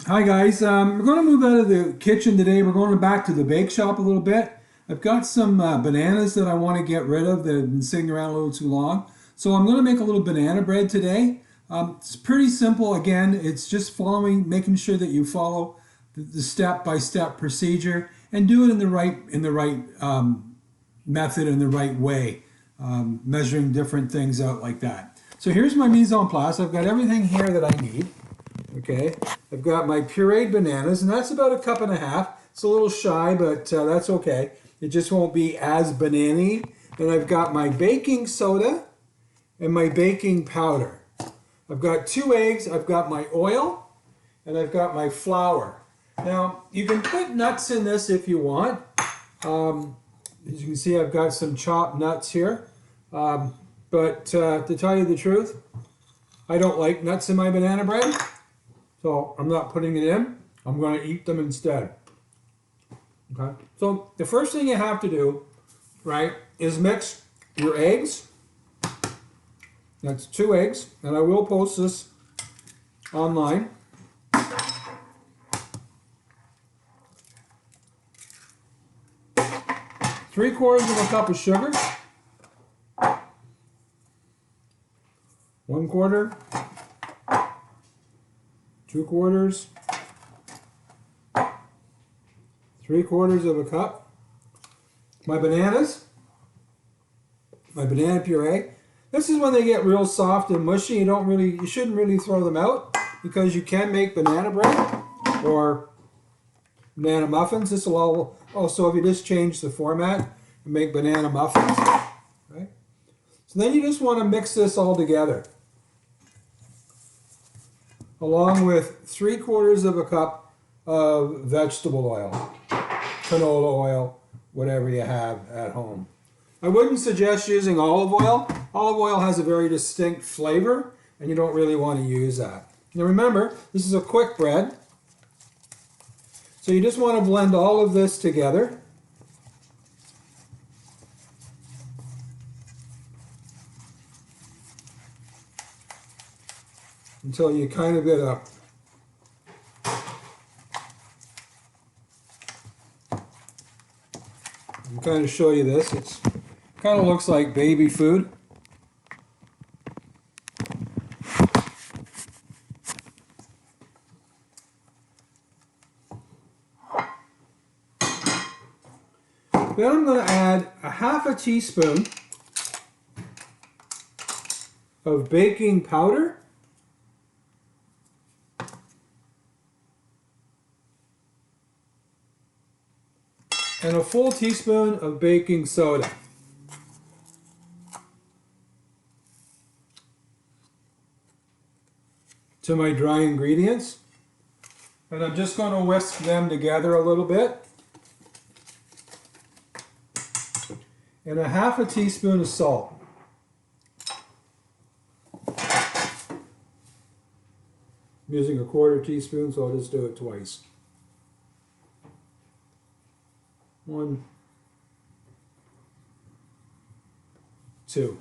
Hi guys, we're going to move out of the kitchen today. We're going back to the bake shop a little bit. I've got some bananas that I want to get rid of that have been sitting around a little too long. So I'm going to make a little banana bread today. It's pretty simple. Again, it's just making sure that you follow the step-by-step procedure and do it in the right method in the right way, measuring different things out like that. So here's my mise en place. I've got everything here that I need. Okay, I've got my pureed bananas, and that's about a cup and a half. It's a little shy, but that's okay. It just won't be as banana-y. And I've got my baking soda and my baking powder. I've got 2 eggs, I've got my oil, and I've got my flour. Now, you can put nuts in this if you want. As you can see, I've got some chopped nuts here. But to tell you the truth, I don't like nuts in my banana bread. So I'm not putting it in. I'm going to eat them instead. Okay. So the first thing you have to do, right, is mix your eggs. That's 2 eggs, and I will post this online. 3/4 of a cup of sugar. 1/4. 2/4. 3/4 of a cup. My bananas. My banana puree. This is when they get real soft and mushy. You shouldn't really throw them out because you can make banana bread or banana muffins. This will also, if you just change the format and make banana muffins. Right? So then you just want to mix this all together, along with 3/4 of a cup of vegetable oil, canola oil, whatever you have at home. I wouldn't suggest using olive oil. Olive oil has a very distinct flavor, and you don't really want to use that. Now remember, this is a quick bread, so you just want to blend all of this together. Until you kind of get I'll kind of show you this. It kind of looks like baby food. Then I'm going to add a 1/2 teaspoon of baking powder. And a full teaspoon of baking soda. To my dry ingredients. And I'm just going to whisk them together a little bit. And a 1/2 teaspoon of salt. I'm using a 1/4 teaspoon, so I'll just do it twice. 1, 2.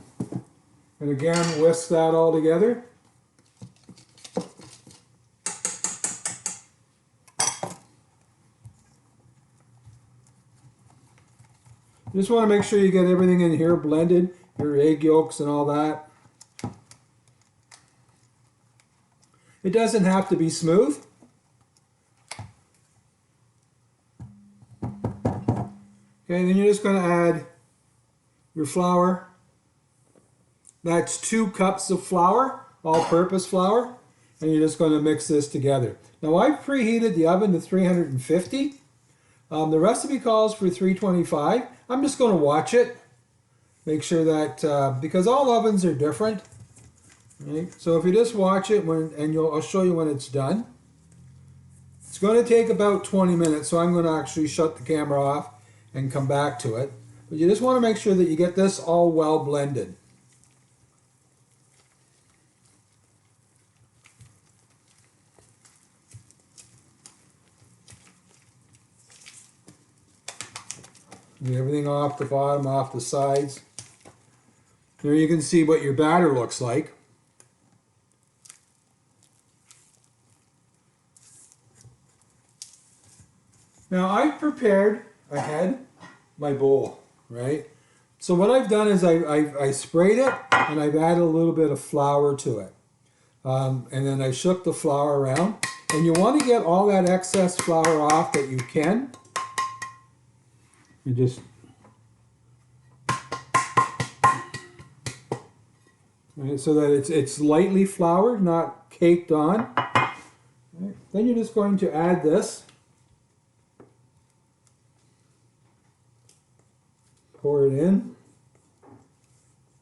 And again, whisk that all together. You just want to make sure you get everything in here blended, your egg yolks and all that. It doesn't have to be smooth. Okay, then you're just going to add your flour. That's 2 cups of flour, all-purpose flour, and you're just going to mix this together. Now I've preheated the oven to 350. The recipe calls for 325. I'm just going to watch it, make sure that, because all ovens are different. Right? So if you just watch it, I'll show you when it's done. It's going to take about 20 minutes, so I'm going to actually shut the camera off and come back to it. But you just want to make sure that you get this all well blended. Get everything off the bottom, off the sides. There you can see what your batter looks like. Now I've prepared ahead my bowl, right? So what I've done is I sprayed it and I've added a little bit of flour to it. And then I shook the flour around. And you want to get all that excess flour off that you can. And just right, so that it's lightly floured, not caked on. Right. Then you're just going to add this. Pour it in.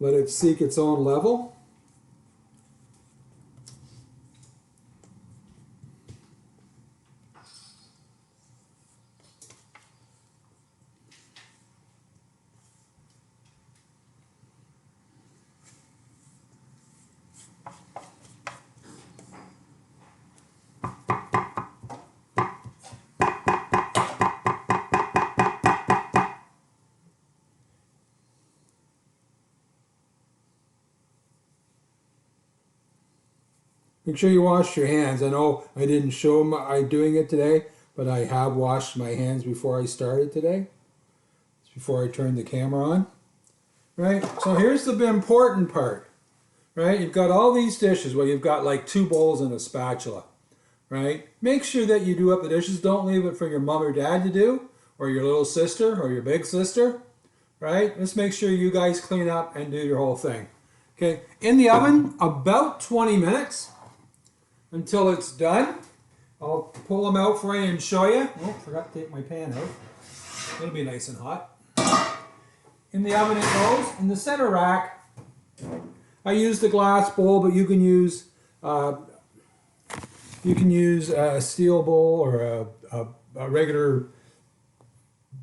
Let it seek its own level. Make sure you wash your hands. I know I didn't show my doing it today, but I have washed my hands before I started today. It's before I turned the camera on. Right? So here's the important part. Right? You've got all these dishes. Well, you've got like 2 bowls and a spatula. Right? Make sure that you do up the dishes. Don't leave it for your mom or dad to do, or your little sister, or your big sister. Right? Just make sure you guys clean up and do your whole thing. Okay? In the oven, about 20 minutes. Until it's done. I'll pull them out for you and show you. Oh, forgot to take my pan out. It'll be nice and hot. In the oven it goes. In the center rack, I use the glass bowl, but you can use a steel bowl or a regular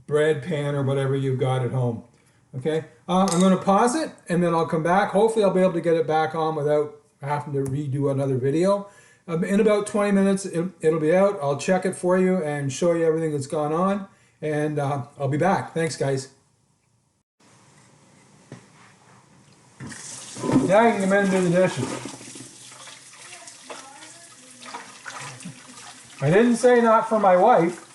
bread pan or whatever you've got at home. Okay, I'm going to pause it and then I'll come back. Hopefully I'll be able to get it back on without having to redo another video. In about 20 minutes, it'll be out. I'll check it for you and show you everything that's gone on. And I'll be back. Thanks, guys. Now you can come in and do the dishes. I didn't say not for my wife.